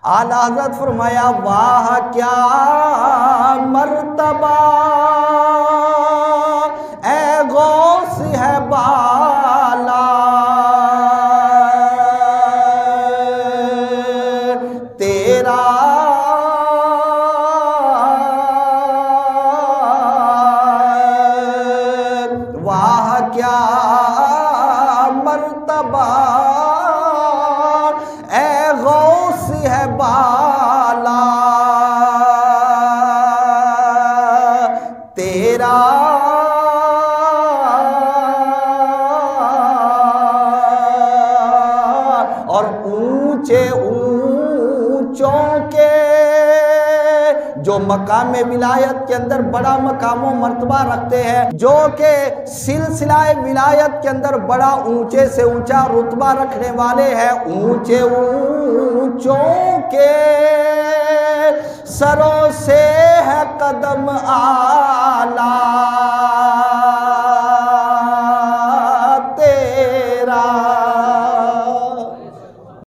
आला हज़रत फरमाया वाह क्या मर्तबा ए गौस है बाला, तेरा वाह क्या मर्तबा ए गौस है बाला, तेरा और ऊंचे ऊंचों के जो मकाम विलायत के अंदर बड़ा मकाम मर्तबा रखते हैं, जो के सिलसिलाए विलायत के अंदर बड़ा ऊंचे से ऊंचा रुतबा रखने वाले हैं, ऊंचे ऊंचों के सरों से है कदम आला, तेरा